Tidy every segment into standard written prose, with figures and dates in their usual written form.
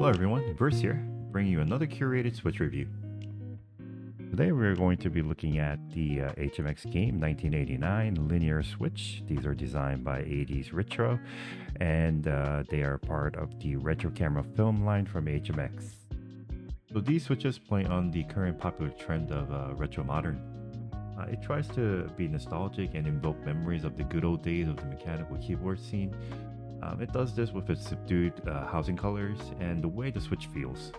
Hello everyone, Verse here, bringing you another curated Switch review. Today we're going to be looking at the HMX Game 1989 linear Switch. These are designed by 80s Retro, and they are part of the retro camera film line from HMX. So these switches play on the current popular trend of retro modern. It tries to be nostalgic and invoke memories of the good old days of the mechanical keyboard scene. It does this with its subdued housing colors and the way the Switch feels.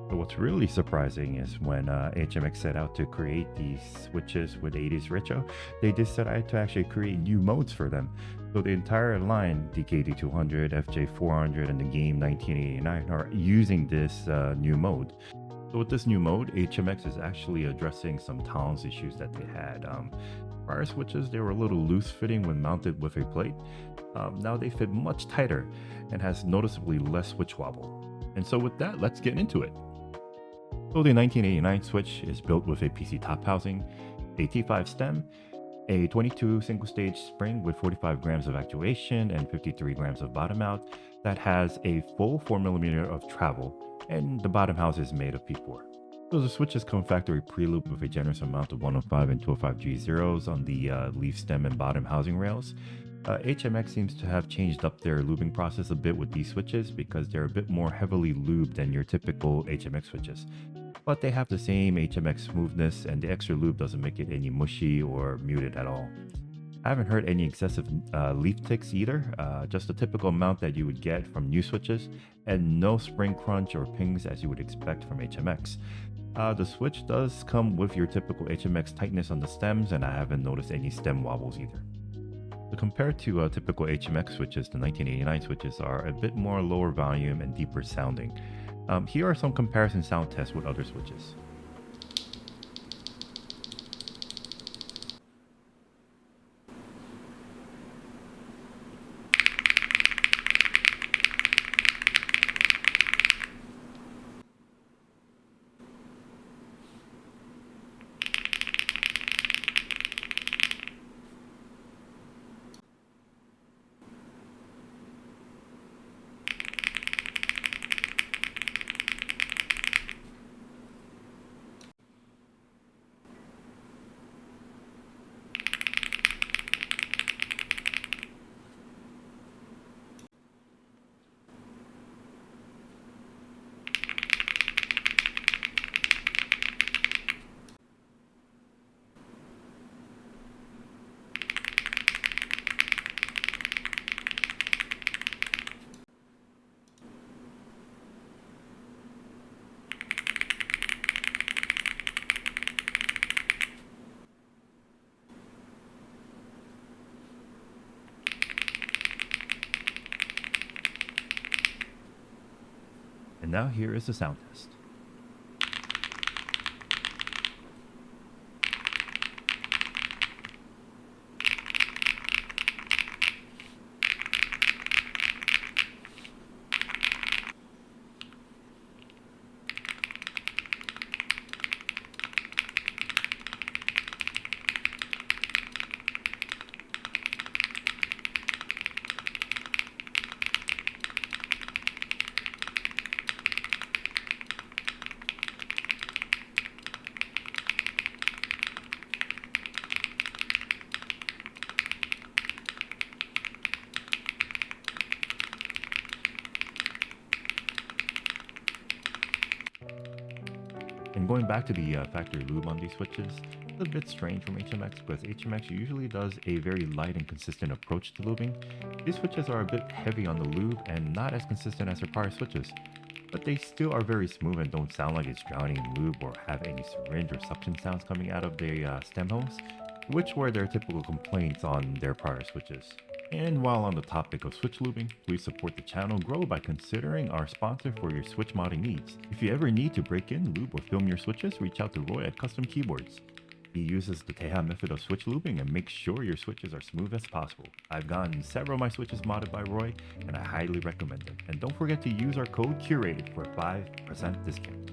But what's really surprising is when HMX set out to create these switches with 80s retro, they decided to actually create new modes for them. So the entire line, the KD200, FJ400, and the Game 1989 are using this new mode. So with this new mode, HMX is actually addressing some tolerance issues that they had. Prior switches, they were a little loose fitting when mounted with a plate. Now they fit much tighter and has noticeably less switch wobble. And so with that, let's get into it. So the 1989 Switch is built with a PC top housing, a T5 stem, a 22 single stage spring with 45 grams of actuation and 53 grams of bottom out that has a full 4mm of travel, and the bottom house is made of P4. So the switches come factory pre-looped with a generous amount of 105 and 205G zeros on the leaf stem and bottom housing rails. HMX seems to have changed up their lubing process a bit with these switches because they're a bit more heavily lubed than your typical HMX switches. But they have the same HMX smoothness, and the extra lube doesn't make it any mushy or muted at all. I haven't heard any excessive leaf ticks either, just the typical amount that you would get from new switches, and no spring crunch or pings as you would expect from HMX. The switch does come with your typical HMX tightness on the stems, and I haven't noticed any stem wobbles either. So compared to typical HMX switches, the 1989 switches are a bit more lower volume and deeper sounding. Here are some comparison sound tests with other switches. And now here is the sound test. And going back to the factory lube on these switches, it's a bit strange from HMX because HMX usually does a very light and consistent approach to lubing. These switches are a bit heavy on the lube and not as consistent as their prior switches, but they still are very smooth and don't sound like it's drowning in lube or have any syringe or suction sounds coming out of their stem holes, which were their typical complaints on their prior switches. And while on the topic of switch lubing, please support the channel grow by considering our sponsor for your switch modding needs. If you ever need to break in, lube, or film your switches, reach out to Roy at Custom Keyboards. He uses the Teja method of switch lubing and makes sure your switches are smooth as possible. I've gotten several of my switches modded by Roy, and I highly recommend them. And don't forget to use our code CURATED for a 5% discount.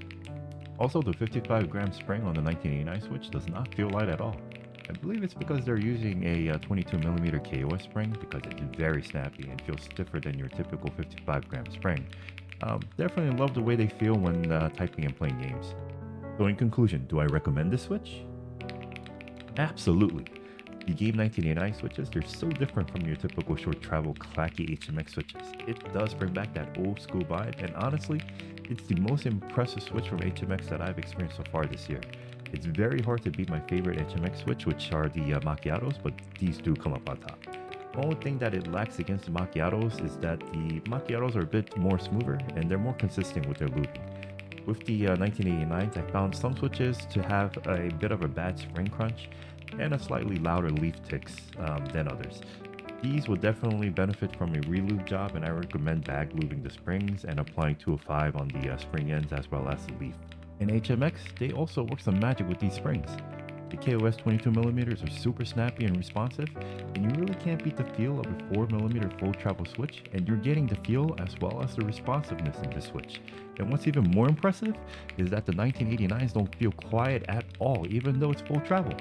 Also, the 55 gram spring on the 1989 switch does not feel light at all. I believe it's because they're using a 22mm KOS spring because it's very snappy and feels stiffer than your typical 55 gram spring. Definitely love the way they feel when typing and playing games. So in conclusion, do I recommend this switch? Absolutely. The Game 1989 switches, they're so different from your typical short travel clacky HMX switches. It does bring back that old school vibe, and honestly, it's the most impressive switch from HMX that I've experienced so far this year. It's very hard to beat my favorite HMX switch, which are the Macchiatos, but these do come up on top. The only thing that it lacks against the Macchiatos is that the Macchiatos are a bit more smoother and they're more consistent with their looping. With the 1989s, I found some switches to have a bit of a bad spring crunch and a slightly louder leaf ticks than others. These will definitely benefit from a relube job, and I recommend bag lubing the springs and applying 205 on the spring ends as well as the leaf. In HMX, they also work some magic with these springs. The KOS 22mm are super snappy and responsive, and you really can't beat the feel of a 4mm full travel switch, and you're getting the feel as well as the responsiveness in this switch. And what's even more impressive is that the 1989s don't feel quiet at all, even though it's full travel.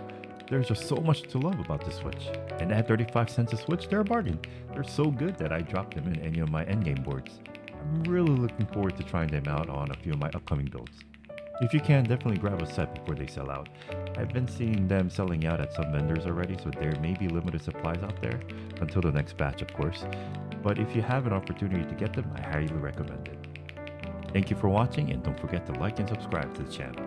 There's just so much to love about this switch. And at 35 cents a switch, they're a bargain. They're so good that I dropped them in any of my endgame boards. I'm really looking forward to trying them out on a few of my upcoming builds. If you can, definitely grab a set before they sell out. I've been seeing them selling out at some vendors already, so there may be limited supplies out there, until the next batch of course. But if you have an opportunity to get them, I highly recommend it. Thank you for watching, and don't forget to like and subscribe to the channel.